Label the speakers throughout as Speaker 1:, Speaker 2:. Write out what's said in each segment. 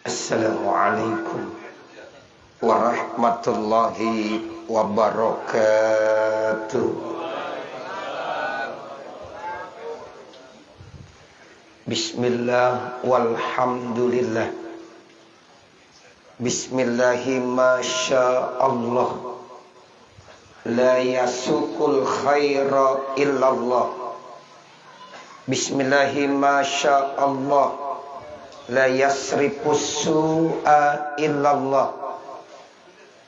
Speaker 1: Assalamualaikum warahmatullahi wabarakatuh. Bismillah walhamdulillah. Bismillahi masya Allah. La yasukul khaira illallah. Bismillahi masya Allah. La yasrifus su'a illallah.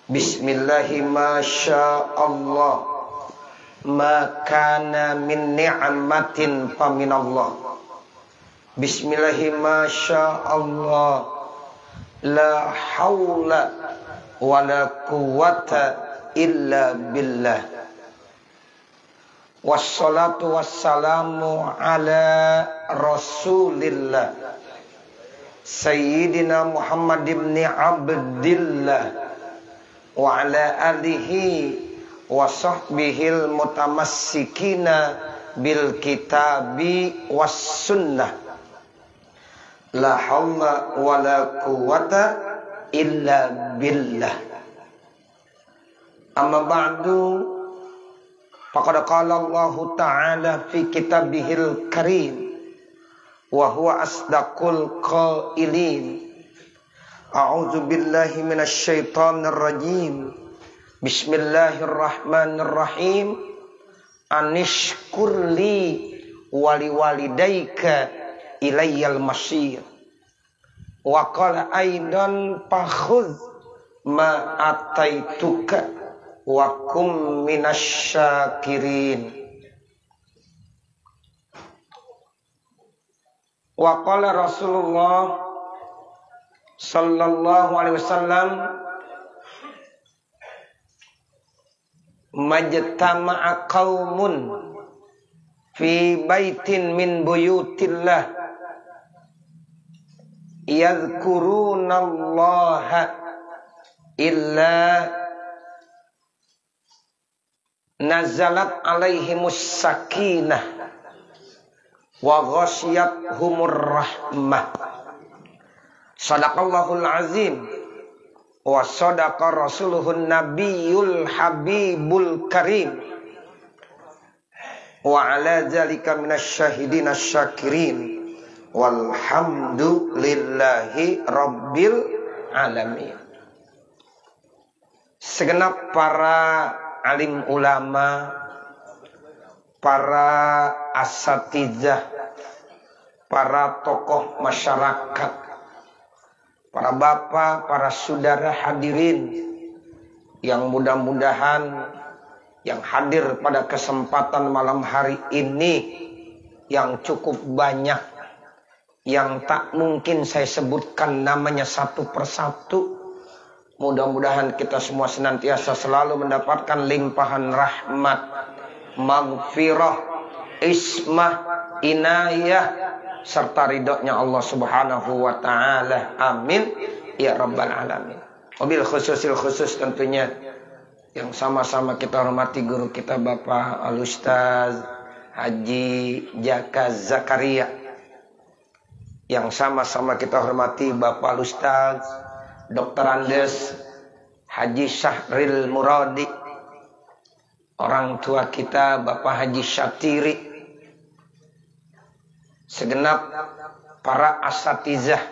Speaker 1: Bismillahi masya Allah. Ma kana min ni'matin faminallah. Bismillahi masya Allah. La hawla wa la quwwata illa billah. Wassalatu wassalamu ala rasulillah Sayyidina Muhammad ibn Abdillah wa ala alihi wa sahbihil mutamassikina bil kitabi was sunnah. La hawla wa la quwwata illa billah. Amma ba'du, faqad qala Allah ta'ala fi kitabihil karim wa huwa asdaqul qailin. A'udzu billahi minasy syaithanir rajim. Bismillahirrahmanirrahim. Anishkurli wali walidaika ilayyal masyir. Wa qala aidan fakhudh ma ataituka wa kum minasyakirin. Wa qala Rasulullah sallallahu alaihi wasallam, majtama'a qaumun fi baitin min buyutillah yadhkurunallaha illa nazalat alaihimus sakinah wa ghasyiyatuhumur rahmah. Shadaqallahul azim wa shadaqa rasuluhun nabiyul habibul karim wa ala zalika minasyahidin asyakirin walhamdulillahi rabbil alamin. Segenap para alim ulama, para asatizah, para tokoh masyarakat, para bapak, para saudara hadirin yang mudah-mudahan yang hadir pada kesempatan malam hari ini yang cukup banyak, yang tak mungkin saya sebutkan namanya satu persatu. Mudah-mudahan kita semua senantiasa selalu mendapatkan limpahan rahmat, maghfirah, ismah, inayah, serta ridhonya Allah subhanahu wa ta'ala. Amin ya rabbal alamin. Wabil khususil khusus tentunya yang sama-sama kita hormati guru kita Bapak Al-Ustaz Haji Jaka Zakaria, yang sama-sama kita hormati Bapak Al-Ustaz Dr. Andes Haji Syahril Muradi, orang tua kita Bapak Haji Syatiri, segenap para asatizah,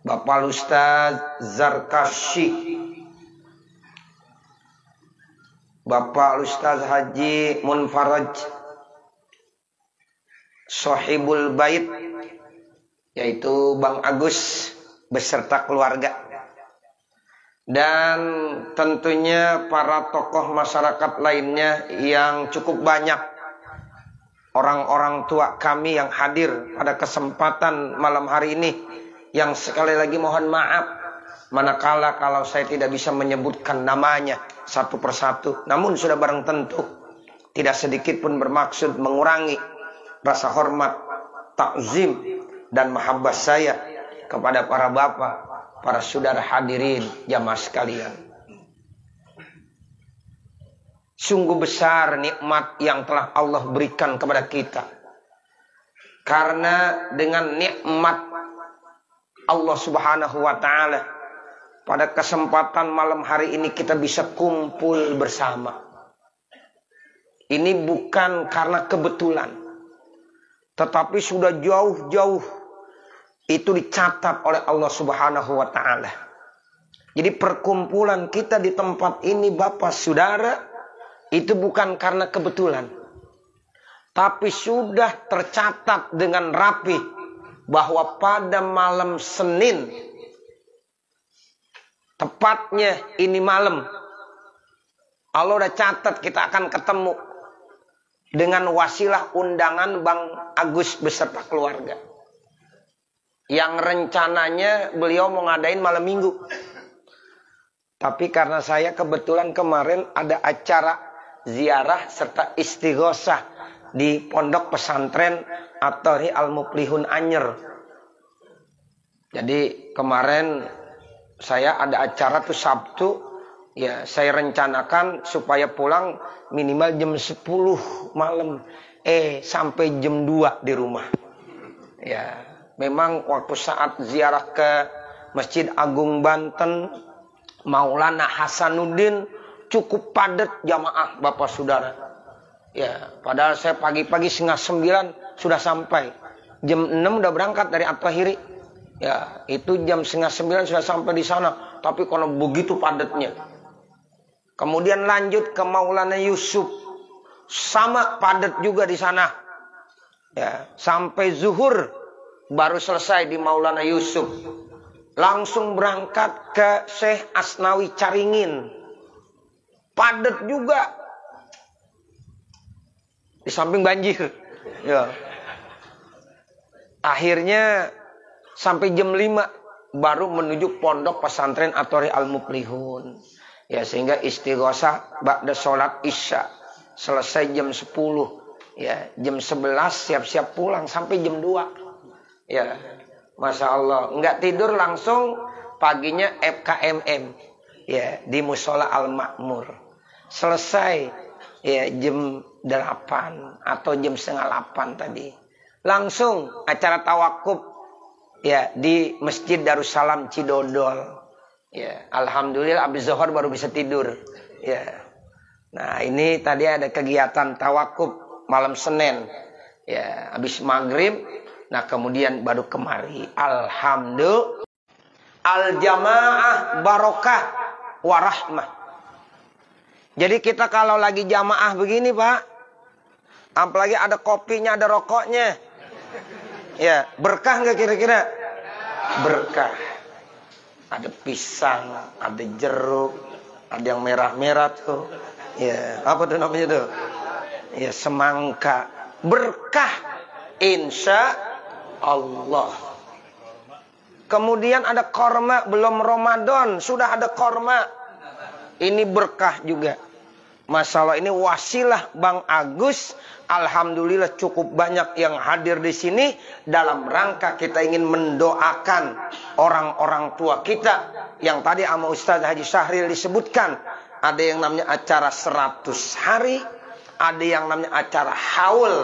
Speaker 1: Bapak Ustaz Zarkashi, Bapak Ustaz Haji Munfaraj, Sohibul Bait, yaitu Bang Agus beserta keluarga, dan tentunya para tokoh masyarakat lainnya yang cukup banyak, orang-orang tua kami yang hadir pada kesempatan malam hari ini, yang sekali lagi mohon maaf manakala kalau saya tidak bisa menyebutkan namanya satu persatu, namun sudah barang tentu tidak sedikit pun bermaksud mengurangi rasa hormat, takzim dan mahabbah saya kepada para bapak, para saudara hadirin jamaah sekalian. Sungguh besar nikmat yang telah Allah berikan kepada kita. Karena dengan nikmat Allah Subhanahu wa taala, pada kesempatan malam hari ini kita bisa kumpul bersama. Ini bukan karena kebetulan, tetapi sudah jauh-jauh itu dicatat oleh Allah Subhanahu wa taala. Jadi perkumpulan kita di tempat ini Bapak Saudara itu bukan karena kebetulan, tapi sudah tercatat dengan rapi bahwa pada malam Senin, tepatnya ini malam, Allah udah catat kita akan ketemu dengan wasilah undangan Bang Agus beserta keluarga. Yang rencananya beliau mau ngadain malam Minggu. Tapi karena saya kebetulan kemarin ada acara ziarah serta istighosah di pondok pesantren Athari Al-Muflihun Anyer. Jadi kemarin saya ada acara tuh Sabtu. Ya, saya rencanakan supaya pulang minimal jam 10 malam. Sampai jam 2 di rumah. Ya, memang waktu saat ziarah ke Masjid Agung Banten, Maulana Hasanuddin, cukup padat jamaah Bapak Saudara. Ya, padahal saya pagi-pagi 8:30 sudah sampai. Jam 6 udah berangkat dari At-Tahiri. Ya, itu jam 8:30 sudah sampai di sana. Tapi karena begitu padatnya. Kemudian lanjut ke Maulana Yusuf. Sama padat juga di sana. Ya, sampai zuhur baru selesai di Maulana Yusuf. Langsung berangkat ke Syekh Asnawi Caringin. Padat juga. Di samping banjir. Ya. Akhirnya sampai jam 5 baru menuju pondok pesantren Athari Al-Muflihun. Ya, sehingga istighosah ba'da sholat Isya. Selesai jam 10. Ya, jam 11 siap-siap pulang sampai jam 2. Ya. Masya Allah, nggak tidur langsung paginya FKMM ya di Musola Al-Makmur. Selesai ya jam 8 atau jam 7:30 tadi. Langsung acara tawakuf ya di Masjid Darussalam Cidodol. Ya, alhamdulillah abis zuhur baru bisa tidur. Ya. Nah, ini tadi ada kegiatan tawakuf malam Senin. Ya, abis maghrib. Nah, kemudian baru kemari. Alhamdulillah. Al-jamaah barokah warahmah. Jadi kita kalau lagi jamaah begini Pak, apalagi ada kopinya, ada rokoknya. Ya, berkah nggak kira-kira? Berkah. Ada pisang, ada jeruk, ada yang merah-merah tuh. Ya, apa tuh namanya tuh? Ya, semangka. Berkah. Insya Allah. Kemudian ada korma, belum Ramadan sudah ada korma. Ini berkah juga. Masalah ini wasilah Bang Agus. Alhamdulillah cukup banyak yang hadir di sini dalam rangka kita ingin mendoakan orang-orang tua kita yang tadi sama Ustaz Haji Syahril disebutkan. Ada yang namanya acara 100 hari, ada yang namanya acara haul.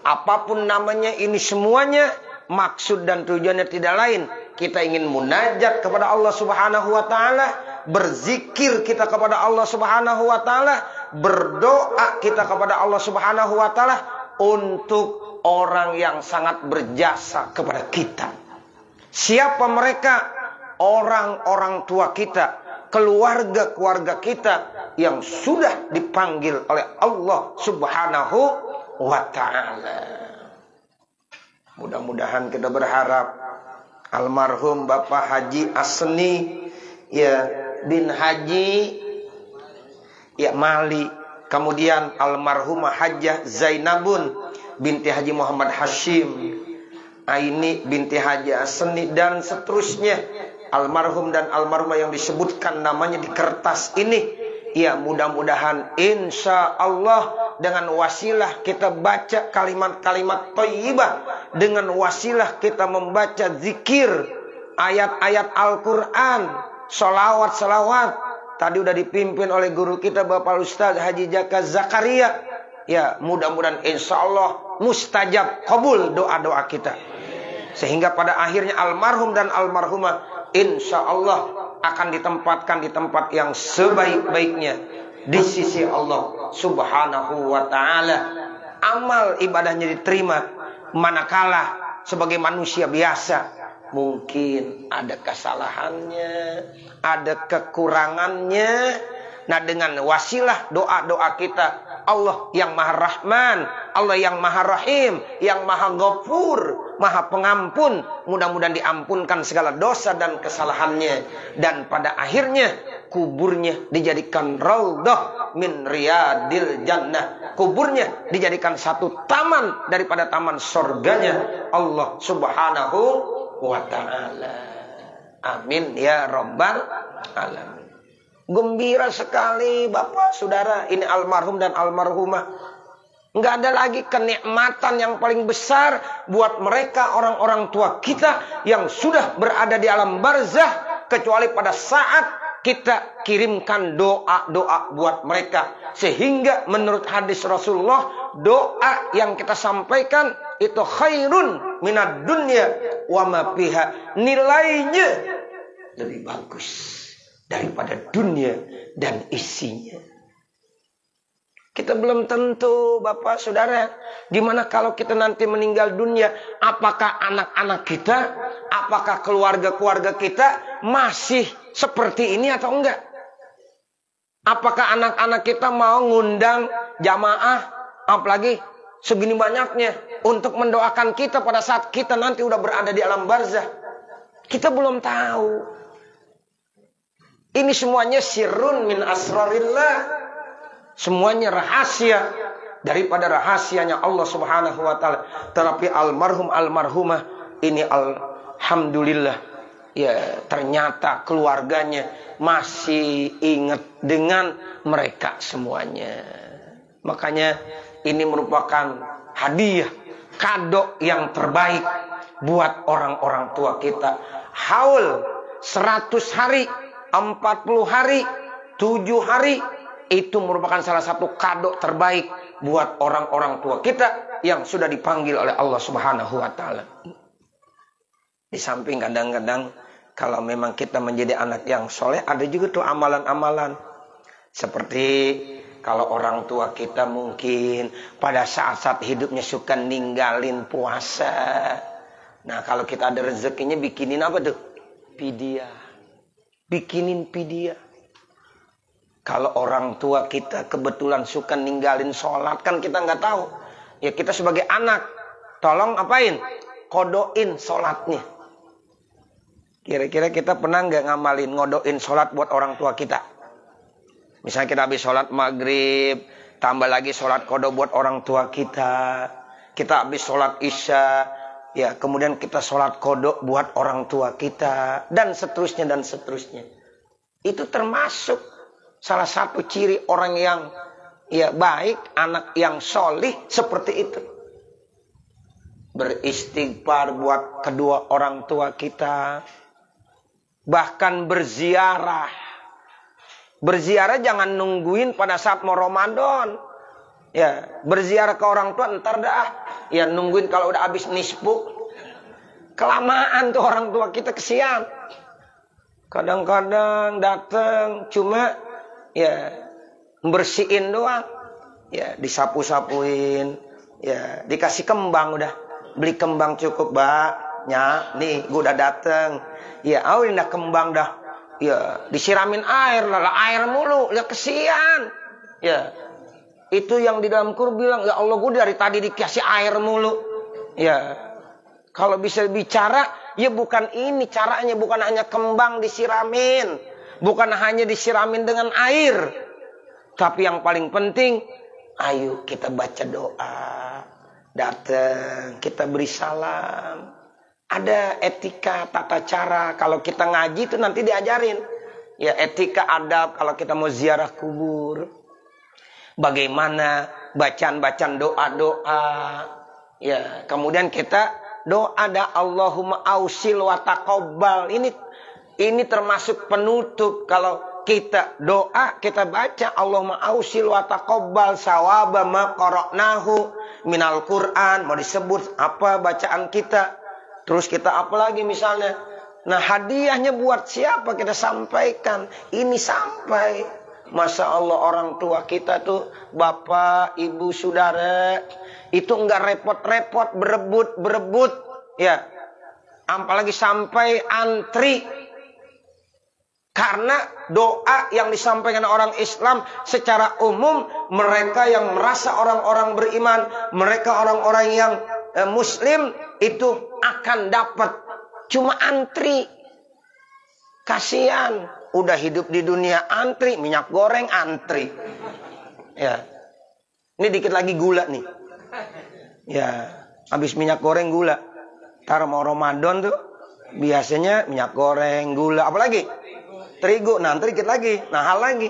Speaker 1: Apapun namanya, ini semuanya maksud dan tujuannya tidak lain. Kita ingin munajat kepada Allah Subhanahu wa taala, berzikir kita kepada Allah Subhanahu wa taala, berdoa kita kepada Allah Subhanahu wa taala untuk orang yang sangat berjasa kepada kita. Siapa mereka? Orang-orang tua kita, keluarga-keluarga kita yang sudah dipanggil oleh Allah Subhanahu wa ta'ala. Mudah-mudahan kita berharap almarhum Bapak Haji Asni ya bin Haji ya Mali, kemudian almarhumah Hajjah Zainabun binti Haji Muhammad Hashim Aini binti Haji Asni dan seterusnya, almarhum dan almarhumah yang disebutkan namanya di kertas ini. Ya, mudah-mudahan insya Allah dengan wasilah kita baca kalimat-kalimat thayyibah, dengan wasilah kita membaca zikir, ayat-ayat Al-Quran, salawat-salawat. Tadi udah dipimpin oleh guru kita Bapak Ustaz Haji Jaka Zakaria. Ya, mudah-mudahan insya Allah mustajab, kabul doa-doa kita. Sehingga pada akhirnya almarhum dan almarhumah insya Allah akan ditempatkan di tempat yang sebaik-baiknya di sisi Allah Subhanahu wa ta'ala. Amal ibadahnya diterima, manakala sebagai manusia biasa mungkin ada kesalahannya, ada kekurangannya. Nah, dengan wasilah doa-doa kita, Allah yang Maha Rahman, Allah yang Maha Rahim, yang Maha Ghafur, Maha Pengampun, mudah-mudahan diampunkan segala dosa dan kesalahannya. Dan pada akhirnya kuburnya dijadikan raudhah min riyadil jannah. Kuburnya dijadikan satu taman daripada taman surganya Allah Subhanahu wa ta'ala. Amin ya rabbal alamin. Gembira sekali Bapak Saudara, ini almarhum dan almarhumah. Nggak ada lagi kenikmatan yang paling besar buat mereka orang-orang tua kita yang sudah berada di alam barzah kecuali pada saat kita kirimkan doa-doa buat mereka. Sehingga menurut hadis Rasulullah, doa yang kita sampaikan itu khairun minad dunya wa ma fiha. Nilainya lebih bagus daripada dunia dan isinya. Kita belum tentu Bapak Saudara, gimana kalau kita nanti meninggal dunia, apakah anak-anak kita, apakah keluarga-keluarga kita masih seperti ini atau enggak? Apakah anak-anak kita mau ngundang jamaah, apalagi segini banyaknya, untuk mendoakan kita pada saat kita nanti udah berada di alam barzah? Kita belum tahu. Ini semuanya sirrun min asrarillah. Semuanya rahasia daripada rahasianya Allah Subhanahu wa ta'ala. Tetapi almarhum almarhumah ini alhamdulillah, ya ternyata keluarganya masih ingat dengan mereka semuanya. Makanya ini merupakan hadiah, kado yang terbaik buat orang-orang tua kita. Haul 100 hari, 40 hari, 7 hari, itu merupakan salah satu kado terbaik buat orang-orang tua kita yang sudah dipanggil oleh Allah Subhanahu wa ta'ala. Di samping kadang-kadang kalau memang kita menjadi anak yang soleh, ada juga tuh amalan-amalan. Seperti kalau orang tua kita mungkin pada saat-saat hidupnya suka ninggalin puasa. Nah, kalau kita ada rezekinya bikinin apa tuh? Pidiah. Bikinin pidiah. Kalau orang tua kita kebetulan suka ninggalin sholat, kan kita nggak tahu. Ya kita sebagai anak, tolong apain? Kodoin sholatnya. Kira-kira kita pernah nggak ngamalin ngodoin sholat buat orang tua kita? Misalnya kita habis sholat maghrib, tambah lagi sholat kodo buat orang tua kita. Kita habis sholat isya, ya kemudian kita sholat kodok buat orang tua kita, dan seterusnya dan seterusnya. Itu termasuk salah satu ciri orang yang ya baik, anak yang solih seperti itu. Beristighfar buat kedua orang tua kita, bahkan berziarah. Berziarah jangan nungguin pada saat mau Ramadan. Ya, berziarah ke orang tua ntar dah. Ya nungguin kalau udah habis nisfu. Kelamaan tuh orang tua kita, kesian. Kadang-kadang datang cuma ya bersihin doang. Ya disapu-sapuin. Ya dikasih kembang udah. Beli kembang cukup, Mbak. Ya, nih gue udah datang. Ya, awalnya kembang dah. Ya, disiramin air lah, air mulu. Ya kesian. Ya. Itu yang di dalam Quran bilang, ya Allah gue dari tadi dikasih air mulu. Ya. Kalau bisa bicara, ya bukan ini caranya, bukan hanya kembang disiramin, bukan hanya disiramin dengan air. Tapi yang paling penting, ayo kita baca doa. Datang, kita beri salam. Ada etika, tata cara. Kalau kita ngaji itu nanti diajarin. Ya etika, adab kalau kita mau ziarah kubur. Bagaimana bacaan-bacaan doa-doa. Ya, kemudian kita doa da Allahumma ausil wa taqabbal. Ini termasuk penutup. Kalau kita doa, kita baca Allahumma ausil wa taqabbal sawaba ma qara'nahu minal Quran. Mau disebut apa bacaan kita. Terus kita apa lagi misalnya? Nah, hadiahnya buat siapa kita sampaikan? Ini sampai. Masya Allah, orang tua kita tuh, bapak, ibu, saudara, itu enggak repot-repot berebut. Ya. Apalagi sampai antri. Karena doa yang disampaikan orang Islam secara umum, mereka yang merasa orang-orang beriman, mereka orang-orang yang muslim itu akan dapat. Cuma antri. Kasihan. Udah hidup di dunia antri, minyak goreng antri. Ya. Ini dikit lagi gula nih. Ya, habis minyak goreng gula. Ntar mau Ramadan tuh biasanya minyak goreng, gula, apalagi? Terigu, nah dikit lagi, nah hal lagi.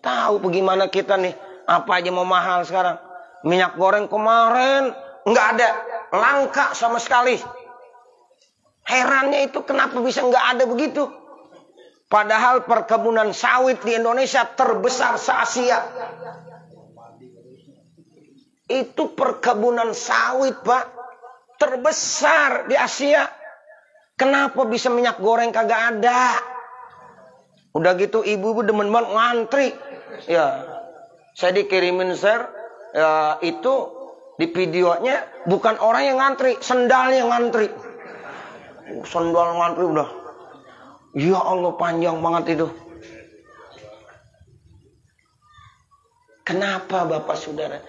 Speaker 1: Tahu bagaimana kita nih, apa aja mau mahal sekarang. Minyak goreng kemarin nggak ada, langka sama sekali. Herannya itu kenapa bisa nggak ada begitu? Padahal perkebunan sawit di Indonesia terbesar se-Asia. Itu perkebunan sawit, Pak, terbesar di Asia. Kenapa bisa minyak goreng kagak ada? Udah gitu ibu-ibu demen banget ngantri. Ya, saya dikirimin share, ya, itu di videonya bukan orang yang ngantri, sendalnya yang ngantri. Sendal ngantri udah. Ya Allah, panjang banget itu. Kenapa Bapak Saudara?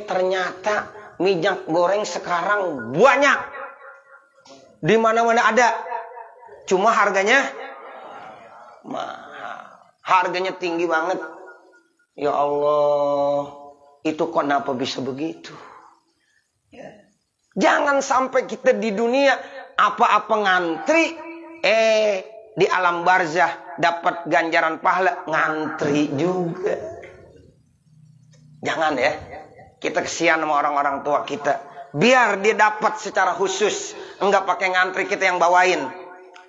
Speaker 1: Ternyata minyak goreng sekarang banyak. Di mana-mana ada. Cuma harganya mahal. Harganya tinggi banget. Ya Allah, itu kenapa bisa begitu? Ya. Jangan sampai kita di dunia apa-apa ngantri, di alam barzah dapat ganjaran pahala ngantri juga. Jangan ya. Kita kesian sama orang-orang tua kita. Biar dia dapat secara khusus. Enggak pakai ngantri, kita yang bawain.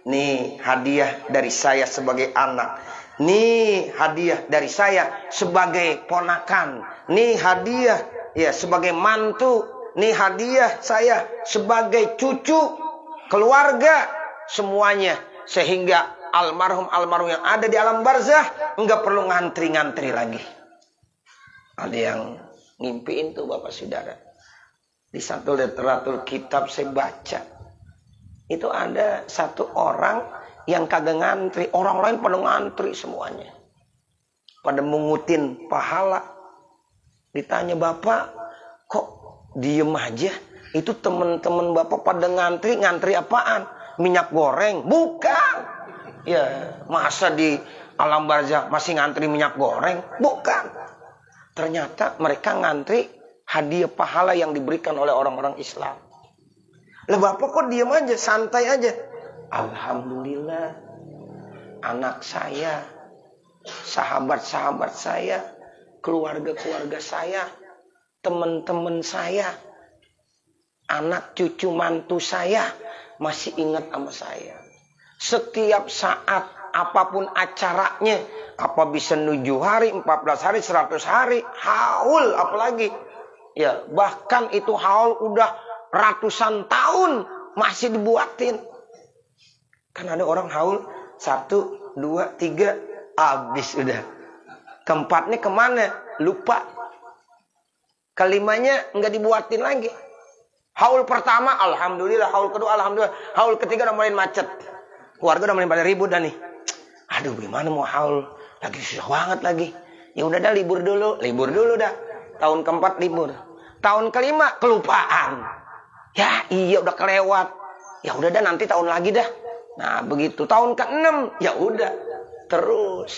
Speaker 1: Nih hadiah dari saya sebagai anak. Nih hadiah dari saya sebagai ponakan. Nih hadiah ya sebagai mantu. Nih hadiah saya sebagai cucu, keluarga, semuanya. Sehingga almarhum yang ada di alam barzah enggak perlu ngantri-ngantri lagi. Ada yang ngimpiin tuh Bapak Saudara. Di satu literatur kitab saya baca, itu ada satu orang yang kagak ngantri. Orang lain pada ngantri semuanya. Pada mengutin pahala. Ditanya, Bapak, kok diem aja? Itu teman-teman Bapak pada ngantri. Ngantri apaan? Minyak goreng? Bukan. Ya, masa di alam barzah masih ngantri minyak goreng? Bukan. Ternyata mereka ngantri hadiah pahala yang diberikan oleh orang-orang Islam. Lah Bapak kok diam aja, santai aja? Alhamdulillah, anak saya, sahabat-sahabat saya, keluarga-keluarga saya, teman-teman saya, anak cucu mantu saya masih ingat sama saya. Setiap saat, apapun acaranya, apa bisa 7 hari, 14 hari, 100 hari, haul apalagi. Ya, bahkan itu haul udah ratusan tahun masih dibuatin. Kan ada orang haul 1, 2, 3 habis udah. Keempatnya kemana? Lupa. Kelimanya nggak dibuatin lagi. Haul pertama alhamdulillah, haul kedua alhamdulillah, haul ketiga udah mulai macet. Keluarga udah mulai pada ribut dah nih. Aduh, gimana mau haul? Lagi susah banget lagi. Ya udah dah libur dulu dah. Tahun keempat libur. Tahun kelima kelupaan. Ya iya udah kelewat. Ya udah dah nanti tahun lagi dah. Nah begitu. Tahun ke-6 ya udah terus.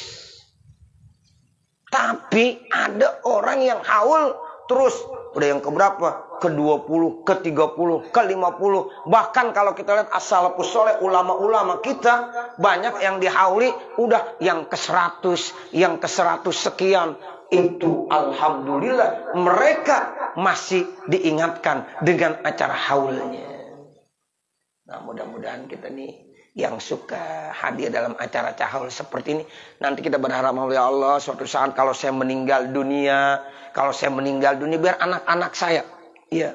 Speaker 1: Tapi ada orang yang haul terus. Udah yang keberapa? Ke-20, ke-30, ke-50. Bahkan kalau kita lihat as-salafus sholeh, ulama-ulama kita, banyak yang dihauli udah yang ke-100, yang ke-100 sekian. Itu alhamdulillah mereka masih diingatkan dengan acara haulnya. Nah mudah-mudahan kita nih yang suka hadir dalam acara haul seperti ini, nanti kita berharap ya Allah suatu saat kalau saya meninggal dunia biar anak-anak saya, iya,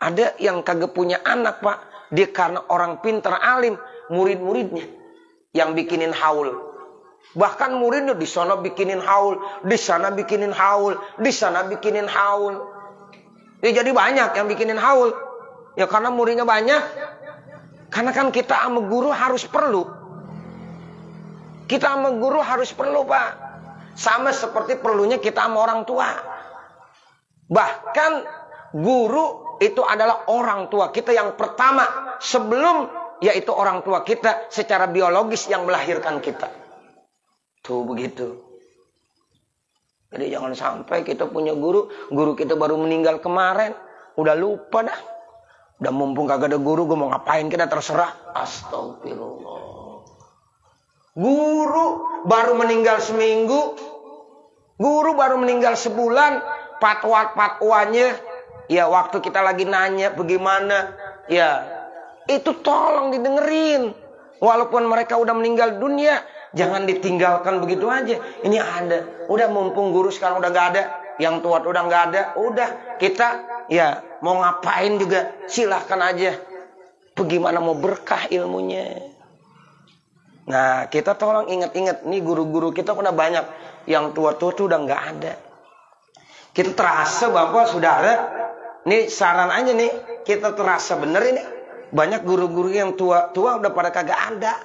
Speaker 1: Ada yang kagak punya anak, Pak. Dia karena orang pintar alim, murid-muridnya yang bikinin haul. Bahkan muridnya di sana bikinin haul, di sana bikinin haul, di sana bikinin haul. Ya jadi banyak yang bikinin haul. Ya karena muridnya banyak. Karena kan kita sama guru harus perlu. Kita sama guru harus perlu, Pak. Sama seperti perlunya kita sama orang tua. Bahkan guru itu adalah orang tua kita yang pertama. Sebelum yaitu orang tua kita secara biologis yang melahirkan kita. Tuh begitu. Jadi jangan sampai kita punya guru kita baru meninggal kemarin, udah lupa dah. Udah mumpung kagak ada guru, gue mau ngapain kita terserah. Astagfirullah. Guru baru meninggal seminggu, guru baru meninggal sebulan, fatwa-fatwanya, ya waktu kita lagi nanya bagaimana, ya itu tolong didengerin. Walaupun mereka udah meninggal dunia, jangan ditinggalkan begitu aja. Ini ada. Udah mumpung guru sekarang udah gak ada. Yang tua udah gak ada. Udah kita ya mau ngapain juga silahkan aja. Bagaimana mau berkah ilmunya. Nah kita tolong ingat-ingat. Nih guru-guru kita udah banyak. Yang tua-tua tuh udah gak ada. Kita terasa Bapak Saudara. Nih saran aja nih. Kita terasa bener ini. Banyak guru-guru yang tua-tua udah pada kagak ada.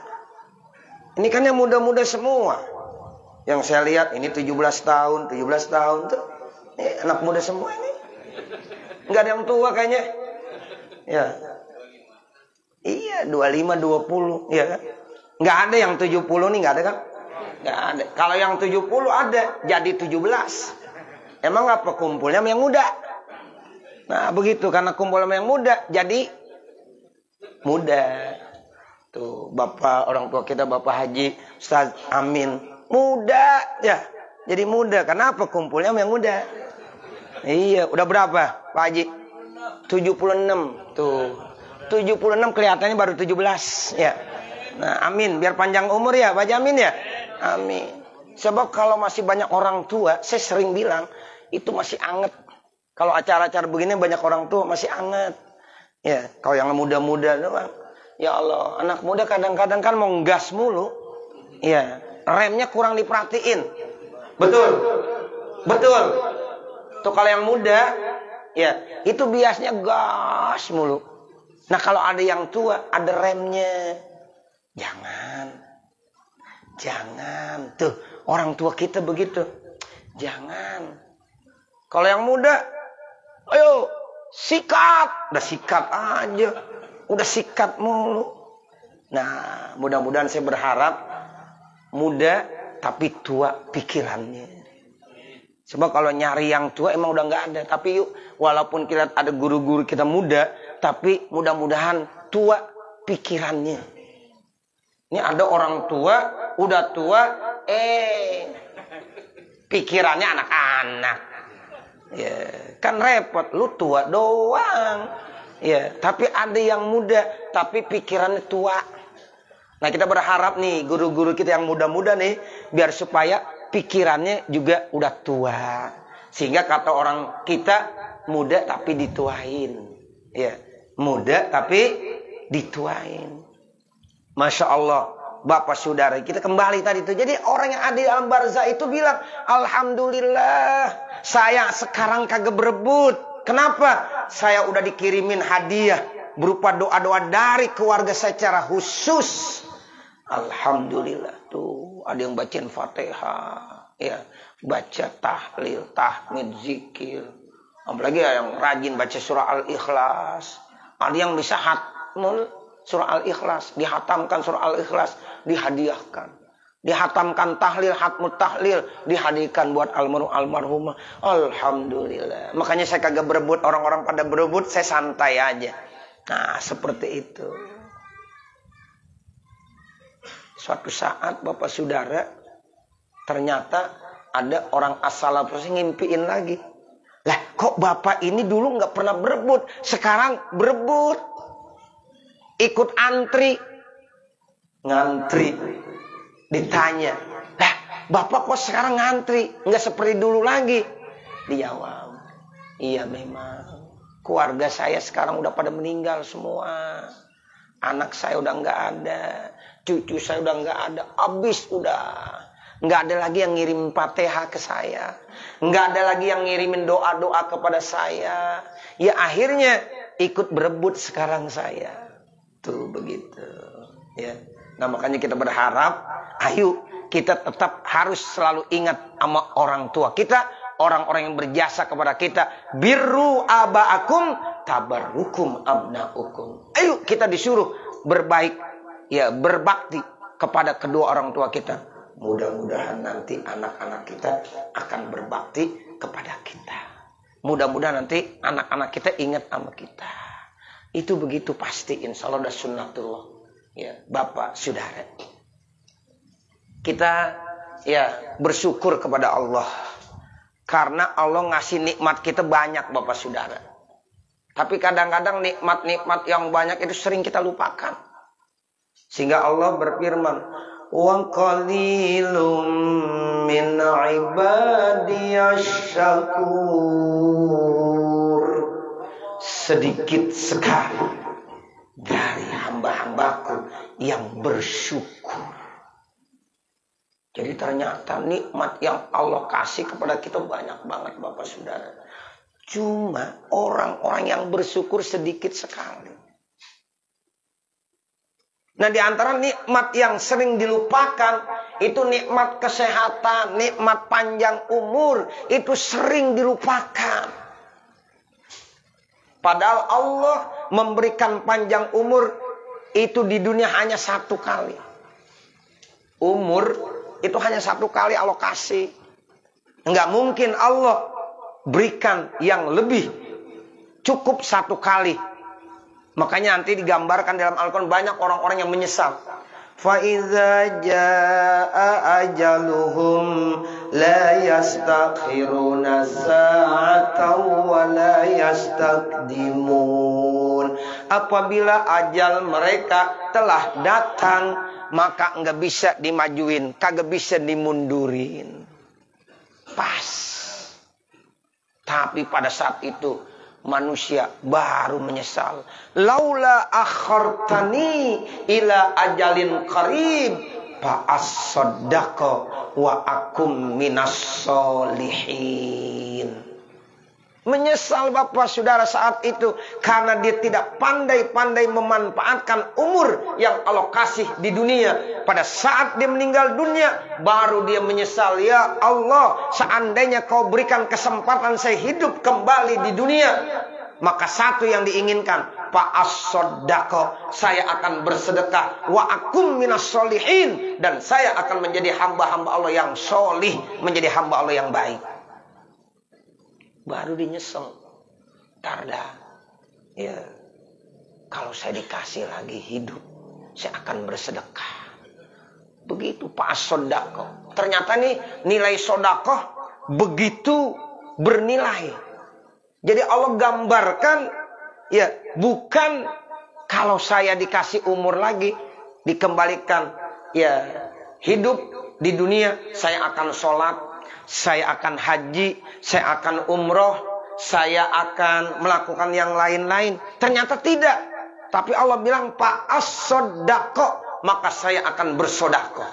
Speaker 1: Ini kan yang muda-muda semua. Yang saya lihat ini 17 tahun tuh. Ini anak muda semua ini. Enggak ada yang tua kayaknya. Ya. Iya, 25, 20, ya kan? Enggak ada yang 70 nih, enggak ada kan? Enggak ada. Kalau yang 70 ada, jadi 17. Emang apa kumpulnya sama yang muda? Nah, begitu karena kumpul sama yang muda, jadi muda. Tuh, Bapak orang tua kita Bapak Haji Ustaz Amin muda ya. Jadi muda. Kenapa kumpulnya sama yang muda? Iya, udah berapa Pak Haji? 76. Tuh. 76 kelihatannya baru 17 ya. Nah, amin biar panjang umur ya Pak Haji, amin ya. Amin. Sebab kalau masih banyak orang tua, saya sering bilang itu masih anget. Kalau acara-acara begini banyak orang tua masih anget. Ya, kalau yang muda-muda doang. Ya Allah, anak muda kadang-kadang kan mau gas mulu. Ya, remnya kurang diperhatiin. Betul. Betul. Tuh kalau yang muda, ya, itu biasanya gas mulu. Nah, kalau ada yang tua, ada remnya. Jangan. Tuh, orang tua kita begitu. Jangan. Kalau yang muda, ayo sikat. Udah sikat aja. Udah sikat mulu. Nah, mudah-mudahan saya berharap muda tapi tua pikirannya. Sebab kalau nyari yang tua emang udah nggak ada. Tapi yuk, walaupun kita ada guru-guru kita muda, tapi mudah-mudahan tua pikirannya. Ini ada orang tua, udah tua, pikirannya anak-anak. Ya, kan repot. Lu tua doang. Ya, tapi ada yang muda, tapi pikirannya tua. Nah, kita berharap nih, guru-guru kita yang muda-muda nih, biar supaya pikirannya juga udah tua. Sehingga kata orang kita, muda tapi dituain. Ya, muda tapi dituain. Masya Allah, Bapak Saudara, kita kembali tadi itu. Jadi orang yang ada di alam barzah itu bilang, Alhamdulillah, saya sekarang kagak berebut. Kenapa? Saya udah dikirimin hadiah berupa doa-doa dari keluarga saya secara khusus. Alhamdulillah. Tuh, ada yang bacain Fatihah, ya, baca tahlil, tahmid, zikir. Apalagi yang rajin baca surah Al-Ikhlas. Ada yang bisa hatmul surah Al-Ikhlas, dihatamkan surah Al-Ikhlas, dihadiahkan. Dihatamkan tahlil, hatmut tahlil, dihadiahkan buat almarhumah. Alhamdulillah. Makanya saya kagak berebut, orang-orang pada berebut, saya santai aja. Nah, seperti itu. Suatu saat Bapak Saudara, ternyata ada orang as-salafus ngimpiin lagi. Lah, kok Bapak ini dulu nggak pernah berebut, sekarang berebut. Ikut antri. Ngantri. Ditanya, lah Bapak kok sekarang ngantri? Nggak seperti dulu lagi. Dijawab, iya memang. Keluarga saya sekarang udah pada meninggal semua. Anak saya udah nggak ada. Cucu saya udah nggak ada. Habis udah. Nggak ada lagi yang ngirim Fatihah ke saya. Nggak ada lagi yang ngirimin doa-doa kepada saya. Ya akhirnya ikut berebut sekarang saya. Tuh begitu. Ya. Nah makanya kita berharap, ayo kita tetap harus selalu ingat sama orang tua kita. Orang-orang yang berjasa kepada kita. Birru aba'akum tabarrukum abna'ukum. Ayo kita disuruh berbaik, ya berbakti kepada kedua orang tua kita. Mudah-mudahan nanti anak-anak kita akan berbakti kepada kita. Mudah-mudahan nanti anak-anak kita ingat sama kita. Itu begitu pasti, insya Allah udah sunnatullah. Ya, Bapak, Saudara. Kita ya bersyukur kepada Allah. Karena Allah ngasih nikmat kita banyak, Bapak Saudara. Tapi kadang-kadang nikmat-nikmat yang banyak itu sering kita lupakan. Sehingga Allah berfirman, wa qalilum min ibadiyasy syakur. Sedikit sekali dari hamba-hambaku yang bersyukur. Jadi ternyata nikmat yang Allah kasih kepada kita banyak banget, Bapak Saudara. Cuma orang-orang yang bersyukur sedikit sekali. Nah di antara nikmat yang sering dilupakan, itu nikmat kesehatan, nikmat panjang umur, itu sering dilupakan. Padahal Allah memberikan panjang umur itu di dunia hanya satu kali. Umur itu hanya satu kali alokasi. Enggak mungkin Allah berikan yang lebih. Cukup satu kali. Makanya nanti digambarkan dalam Al-Quran banyak orang-orang yang menyesal. فَإِذَا جَاءَ أَجَلُهُمْ لَا يَسْتَأْخِرُونَ سَاعَةً وَلَا يَسْتَقْدِمُونَ. Apabila ajal mereka telah datang, maka enggak bisa dimajuin, kagak bisa dimundurin. Pas. Tapi pada saat itu manusia baru menyesal. Laula akhartani ila ajalin qarib fa as-saddaqa wa akum minas solihin. Menyesal Bapak Saudara saat itu karena dia tidak pandai-pandai memanfaatkan umur yang Allah kasih di dunia. Pada saat dia meninggal dunia baru dia menyesal, ya Allah, seandainya kau berikan kesempatan saya hidup kembali di dunia, maka satu yang diinginkan, fa'as-sodaqa, saya akan bersedekah, wa akum minas solihin, dan saya akan menjadi hamba-hamba Allah yang solih, menjadi hamba Allah yang baik. Baru dinyesel. Tarda. Ya. Kalau saya dikasih lagi hidup, saya akan bersedekah. Begitu Pak Sodakoh. Ternyata nih nilai sodakoh begitu bernilai. Jadi Allah gambarkan, ya bukan kalau saya dikasih umur lagi, dikembalikan, ya hidup di dunia, saya akan sholat, saya akan haji, saya akan umroh, saya akan melakukan yang lain-lain. Ternyata tidak. Tapi Allah bilang, fa'as-sodakoh, maka saya akan bersodakoh.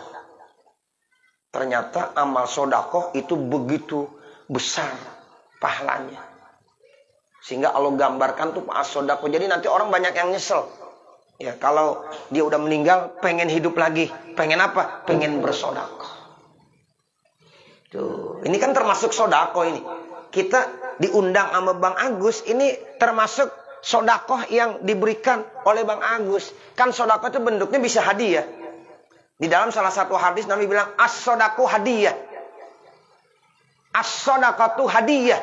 Speaker 1: Ternyata amal sodakoh itu begitu besar pahalanya. Sehingga Allah gambarkan tuh fa'as-sodakoh. Jadi nanti orang banyak yang nyesel. Ya, kalau dia udah meninggal, pengen hidup lagi. Pengen apa? Pengen bersodakoh. Tuh, ini kan termasuk sodako ini. Kita diundang sama Bang Agus, ini termasuk sodakoh yang diberikan oleh Bang Agus. Kan sodakoh itu bentuknya bisa hadiah. Di dalam salah satu hadis Nabi bilang, as-sodakoh hadiah. As-sodakoh itu hadiah.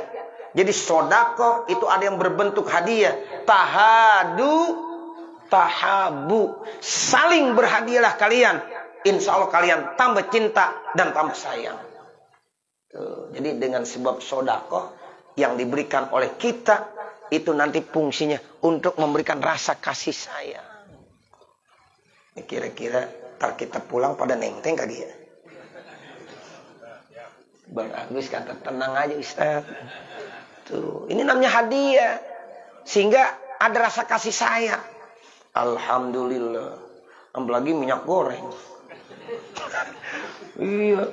Speaker 1: Jadi sodakoh itu ada yang berbentuk hadiah. Tahabu. Saling berhadiahlah kalian. Insya Allah kalian tambah cinta dan tambah sayang. Tuh, jadi dengan sebab sodakoh yang diberikan oleh kita, itu nanti fungsinya untuk memberikan rasa kasih sayang. Kira-kira ntar kita pulang pada nenteng kali ya. Bang Agus kata tenang aja Ustaz. Tuh, ini namanya hadiah. Sehingga ada rasa kasih sayang. Alhamdulillah. Apalagi minyak goreng. Iya.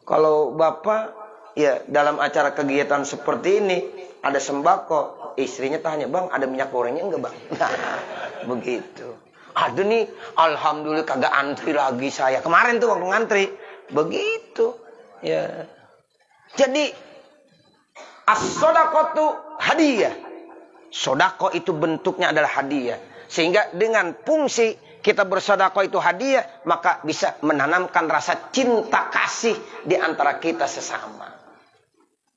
Speaker 1: Kalau bapak ya dalam acara kegiatan seperti ini ada sembako, istrinya tanya, bang ada minyak gorengnya enggak bang? Nah, begitu. Ada nih, alhamdulillah kagak antri lagi saya. Kemarin tuh waktu ngantri, begitu. Ya. Jadi as-shadaqatu hadiah. Sodako itu bentuknya adalah hadiah. Sehingga dengan fungsi kita bersedekah itu hadiah, maka bisa menanamkan rasa cinta kasih di antara kita sesama.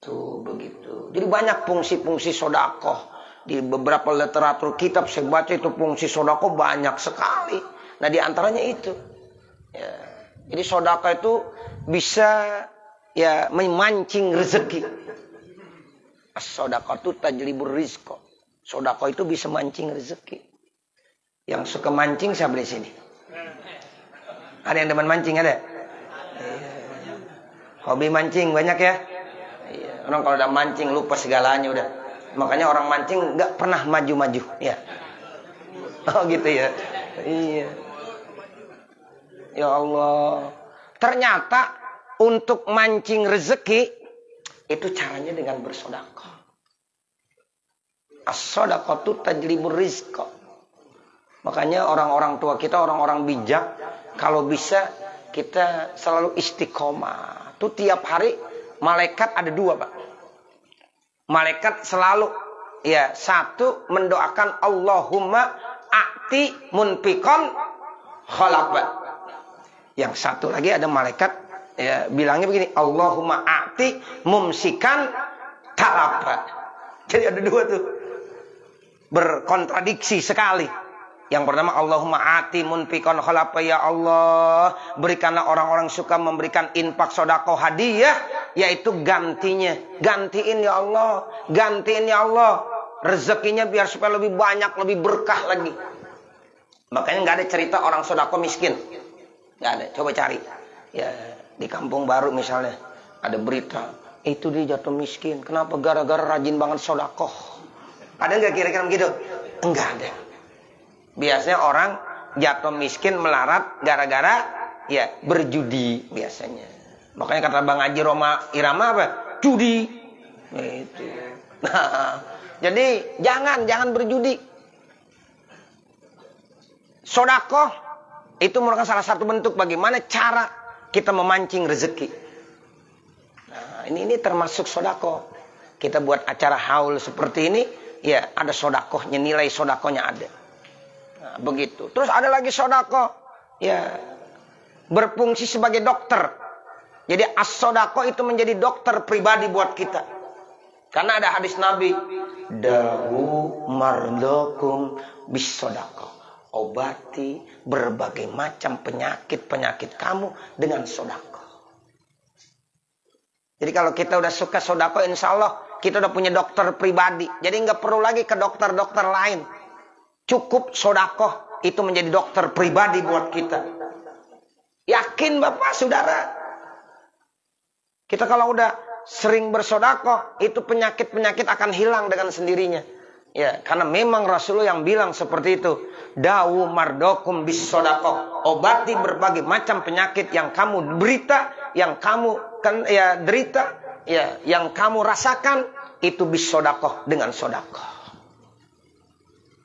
Speaker 1: Tuh begitu. Jadi banyak fungsi-fungsi sedekah. Di beberapa literatur kitab saya baca itu fungsi sedekah banyak sekali. Nah di antaranya itu. Ya. Jadi sedekah itu bisa ya memancing rezeki. As-shadaqatu tajlibur rizqa. Sedekah itu bisa mancing rezeki. Yang suka mancing siapa di sini? Ada yang demen mancing ada? Hobi mancing banyak ya? Orang kalau udah mancing lupa segalanya udah. Makanya orang mancing nggak pernah maju-maju, ya. Oh gitu ya. Iya. Ya Allah. Ternyata untuk mancing rezeki itu caranya dengan bersedekah. As-shadaqatu tajlibur rizqa. Makanya orang-orang tua kita, orang-orang bijak, kalau bisa kita selalu istiqomah. Tuh tiap hari malaikat ada dua, Pak. Malaikat selalu ya satu mendoakan Allahumma a'ti munfiqan khalafa. Yang satu lagi ada malaikat ya bilangnya begini, Allahumma a'ti mumsikan talafa. Jadi ada dua tuh. Berkontradiksi sekali. Yang pertama Allahumma a'ti munfiqan khalafa, ya Allah berikanlah orang-orang suka memberikan infak sedekah hadiah, yaitu gantinya, gantiin ya Allah, gantiin ya Allah rezekinya biar supaya lebih banyak, lebih berkah lagi. Makanya nggak ada cerita orang sedekah miskin, nggak ada. Coba cari ya di kampung baru misalnya ada berita itu dia jatuh miskin, kenapa? Gara-gara rajin banget sedekah. Ada nggak kira-kira begitu? Enggak ada. Biasanya orang jatuh miskin melarat gara-gara ya berjudi biasanya. Makanya kata Bang Haji Roma Irama apa? Judi. Itu. Nah, jadi jangan berjudi. Sedekah itu merupakan salah satu bentuk bagaimana cara kita memancing rezeki. Nah, ini termasuk sedekah. Kita buat acara haul seperti ini, ya ada sedekahnya, nilai sedekahnya ada. Nah, begitu. Terus ada lagi sedekah ya berfungsi sebagai dokter. Jadi as-sedekah itu menjadi dokter pribadi buat kita. Karena ada hadis Nabi, dawu mardakum bis-sedekah. Obati berbagai macam penyakit-penyakit kamu dengan sedekah. Jadi kalau kita udah suka sedekah, insya Allah kita udah punya dokter pribadi. Jadi nggak perlu lagi ke dokter-dokter lain. Cukup sedekah itu menjadi dokter pribadi buat kita. Yakin Bapak, Saudara? Kita kalau udah sering bersedekah, itu penyakit-penyakit akan hilang dengan sendirinya. Ya, karena memang Rasulullah yang bilang seperti itu. Dawu mardokum bis sedekah. Obati berbagai macam penyakit yang kamu derita, yang kamu derita, ya, yang kamu rasakan itu bis sedekah, dengan sedekah.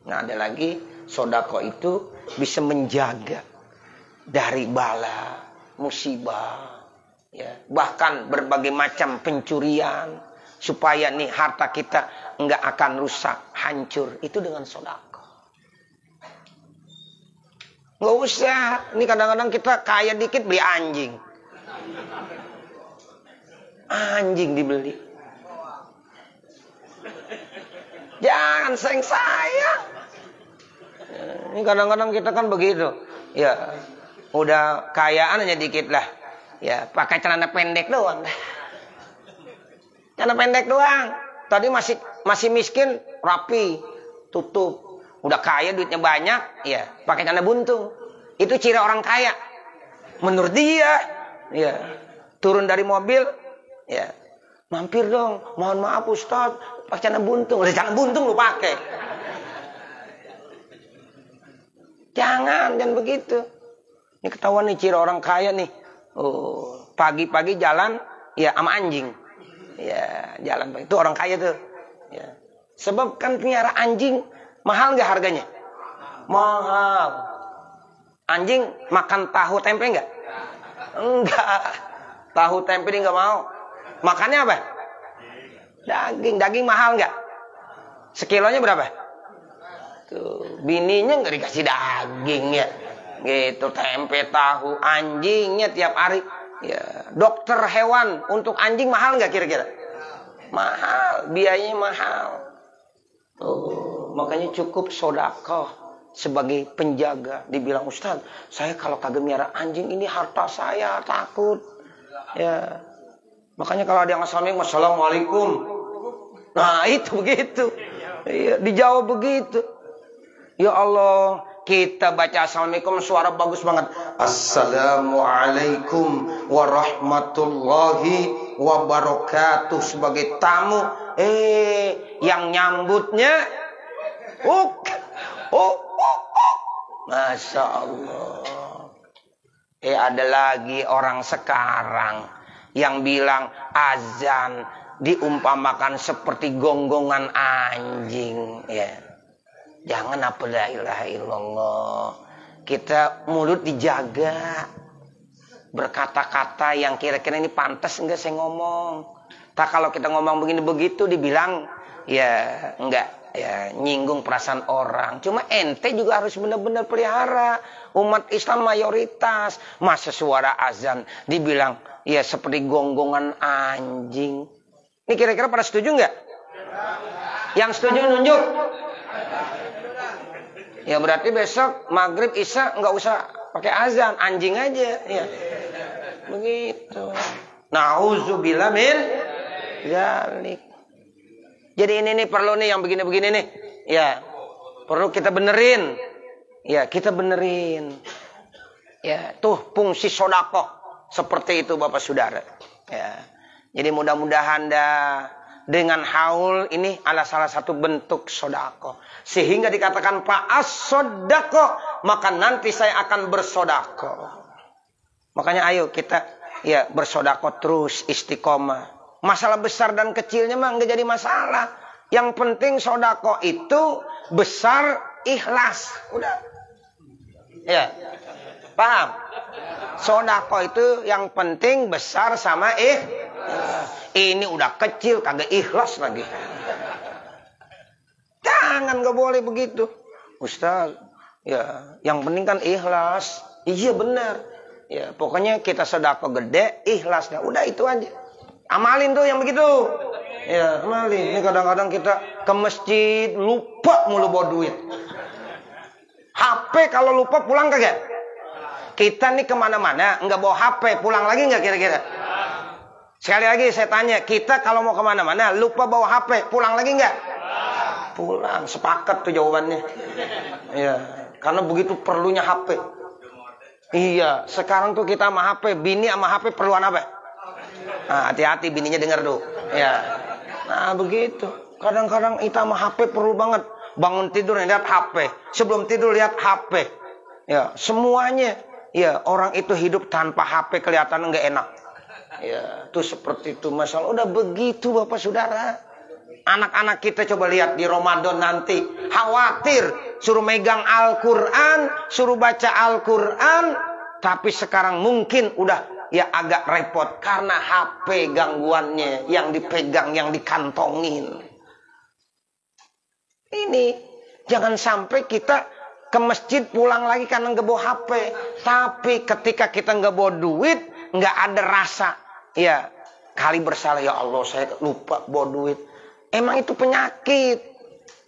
Speaker 1: Nah, ada lagi sedekah itu bisa menjaga dari bala, musibah, ya, bahkan berbagai macam pencurian, supaya nih harta kita enggak akan rusak, hancur, itu dengan sedekah. Nggak usah, ini kadang-kadang kita kaya dikit beli anjing. Anjing dibeli. Jangan sayang-sayang. Ini kadang-kadang kita kan begitu. Ya, udah kayaan aja dikit lah. Ya, pakai celana pendek doang. Celana pendek doang. Tadi masih miskin, rapi, tutup. Udah kaya, duitnya banyak, ya pakai celana buntung. Itu ciri orang kaya. Menurut dia, ya turun dari mobil, ya mampir dong. Mohon maaf Ustaz, pakai celana buntung. Celana buntung lu pakai. Jangan begitu. Ini ketahuan nih ciri orang kaya nih. Oh, pagi-pagi jalan ya sama anjing. Ya, jalan itu orang kaya tuh. Ya. Sebab kan piara anjing mahal nggak harganya? Mahal. Anjing makan tahu tempe nggak? Enggak. Tahu tempe dia nggak mau. Makannya apa? Daging. Daging mahal nggak? Sekilonya berapa? Tuh, bininya nggak dikasih daging ya. Gitu, tempe, tahu, anjingnya tiap hari. Ya, dokter hewan untuk anjing mahal nggak kira-kira? Mahal, biayanya mahal. Oh, makanya cukup sedekah sebagai penjaga. Dibilang Ustaz, saya kalau kagak miara anjing ini harta saya, takut. Ya, makanya kalau ada yang assalamualaikum. Nah itu begitu. Ya, dijawab begitu. Ya Allah, kita baca assalamualaikum suara bagus banget. Assalamualaikum warahmatullahi wabarakatuh sebagai tamu. Yang nyambutnya Masya Allah. Ada lagi orang sekarang yang bilang azan diumpamakan seperti gonggongan anjing. Ya. Jangan apa la ilaha illallah. Kita mulut dijaga. Berkata-kata yang kira-kira ini pantas enggak saya ngomong. Tak kalau kita ngomong begini begitu dibilang ya enggak ya nyinggung perasaan orang. Cuma ente juga harus benar-benar pelihara. Umat Islam mayoritas. Masa suara azan dibilang ya seperti gonggongan anjing. Ini kira-kira pada setuju enggak? Yang setuju nunjuk. Ya berarti besok maghrib isya nggak usah pakai azan, anjing aja. Ya. Begitu. Nauzubillah min dzalik. Jadi ini perlu nih yang begini-begini nih. Ya. Perlu kita benerin. Ya, kita benerin. Ya, tuh fungsi sedekah seperti itu Bapak Saudara. Ya. Jadi mudah-mudahan dengan haul ini adalah salah satu bentuk sedekah. Sehingga dikatakan fa'as-sedekah, maka nanti saya akan bersedekah. Makanya ayo kita ya bersedekah terus istiqomah. Masalah besar dan kecilnya mah enggak jadi masalah. Yang penting sedekah itu besar ikhlas. Udah. Ya. Paham? Sedekah itu yang penting besar sama ini udah kecil kagak ikhlas lagi. Jangan, gak boleh begitu. Ustaz, ya yang penting kan ikhlas. Iya benar. Ya pokoknya kita sedekah gede, ikhlas. Nah, udah itu aja. Amalin tuh yang begitu. Ya amalin. Ini kadang-kadang kita ke masjid lupa mulu bawa duit. HP kalau lupa pulang kagak? Kita nih kemana-mana nggak bawa HP, pulang lagi nggak kira-kira? Sekali lagi saya tanya, kita kalau mau kemana-mana lupa bawa HP, pulang lagi nggak? Pulang, sepakat tuh jawabannya. Iya, karena begitu perlunya HP. Iya, sekarang tuh kita sama HP, bini sama HP perluan apa? Nah, hati-hati bininya dengar tuh. Ya, nah begitu. Kadang-kadang kita sama HP perlu banget. Bangun tidur lihat HP, sebelum tidur lihat HP. Ya, semuanya. Ya, orang itu hidup tanpa HP kelihatan nggak enak. Ya, tuh seperti itu masalah. Udah begitu Bapak Saudara. Anak-anak kita coba lihat di Ramadan nanti. Khawatir. Suruh megang Al-Quran. Suruh baca Al-Quran. Tapi sekarang mungkin udah ya agak repot. Karena HP gangguannya. Yang dipegang, yang dikantongin. Ini. Jangan sampai kita ke masjid pulang lagi karena nggak bawa HP. Tapi ketika kita nggak bawa duit. Nggak ada rasa. Ya. Kali bersalah. Ya Allah saya lupa bawa duit. Emang itu penyakit.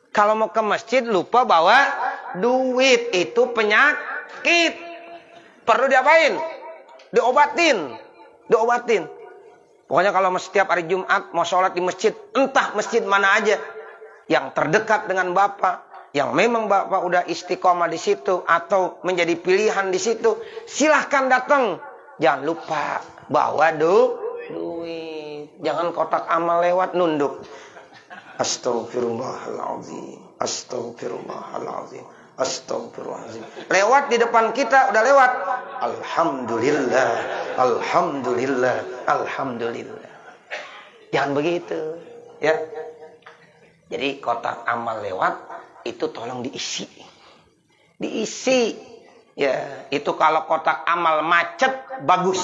Speaker 1: Kalau mau ke masjid lupa bawa duit. Itu penyakit. Perlu diapain? Diobatin. Diobatin. Pokoknya kalau setiap hari Jumat mau sholat di masjid. Entah masjid mana aja. Yang terdekat dengan Bapak. Yang memang Bapak udah istiqomah di situ. Atau menjadi pilihan di situ. Silahkan datang. Jangan lupa bawa duit. Jangan kotak amal lewat nunduk. Astaghfirullahaladzim. Astagfirullahaladzim. Astagfirullahaladzim. Lewat di depan kita, udah lewat. Alhamdulillah. Alhamdulillah. Alhamdulillah. Jangan begitu. Ya. Jadi kotak amal lewat, itu tolong diisi. Diisi. Ya, itu kalau kotak amal macet, bagus.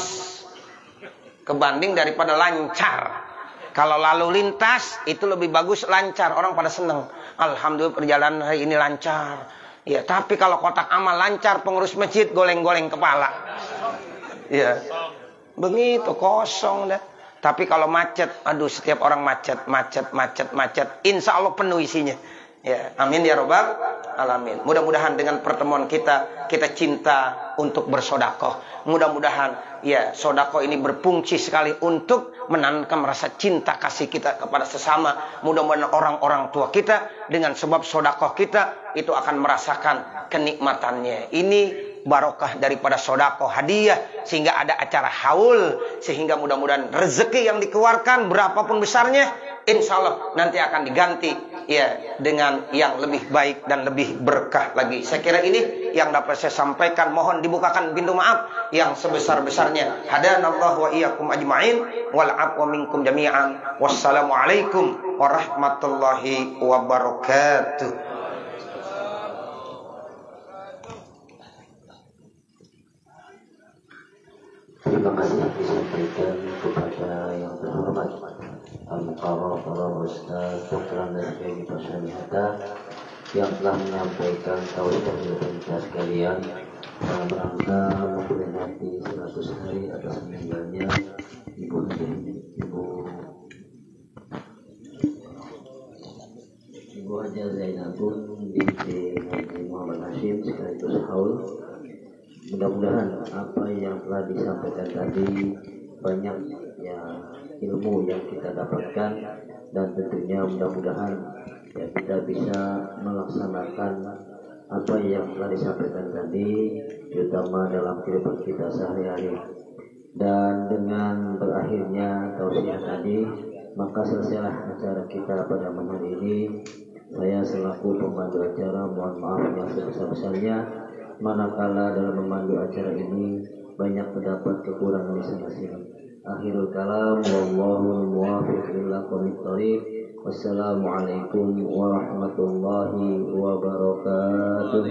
Speaker 1: Kebanding daripada lancar. Kalau lalu lintas, itu lebih bagus lancar. Orang pada seneng. Alhamdulillah perjalanan hari ini lancar. Ya, tapi kalau kotak amal lancar, pengurus masjid goleng-goleng kepala. Ya, begitu kosong dah. Tapi kalau macet, aduh setiap orang macet. Insya Allah penuh isinya. Ya, amin ya robbal alamin. Mudah-mudahan dengan pertemuan kita cinta untuk bersodakoh. Mudah-mudahan ya sodakoh ini berfungsi sekali untuk menanamkan rasa cinta kasih kita kepada sesama. Mudah-mudahan orang-orang tua kita dengan sebab sodakoh kita itu akan merasakan kenikmatannya. Ini barokah daripada sodakoh hadiah, sehingga ada acara haul, sehingga mudah-mudahan rezeki yang dikeluarkan berapapun besarnya, insya Allah nanti akan diganti ya dengan yang lebih baik dan lebih berkah lagi. Saya kira ini yang dapat saya sampaikan. Mohon dibukakan pintu maaf yang sebesar-besarnya. Hadanallahu wa iyyakum ajma'in wal afwa minkum jami'an. Wassalamualaikum warahmatullahi wabarakatuh.
Speaker 2: Terima kasih disampaikan kepada yang terhormat Al-Mukarram Ustaz Dr. Nazmi Hatta yang telah menyampaikan tausiah kepada kita sekalian dalam rangka memperingati 100 hari atas meninggalnya Ibu Haja Zainabun binti Haji Muhammad Hashim sekaligus haul. Mudah-mudahan apa yang telah disampaikan tadi banyak ya ilmu yang kita dapatkan, dan tentunya mudah-mudahan ya kita bisa melaksanakan apa yang telah disampaikan tadi, terutama dalam kehidupan kita sehari-hari. Dan dengan berakhirnya tausiah tadi, maka selesailah acara kita pada malam hari ini. Saya selaku pemandu acara mohon maaf yang sebesar-besarnya manakala dalam memandu acara ini banyak terdapat kekurangan masing-masing. Akhirul kalam wallahu muwaffiq ila aqwamit thoriq. Wassalamualaikum warahmatullahi wabarakatuh.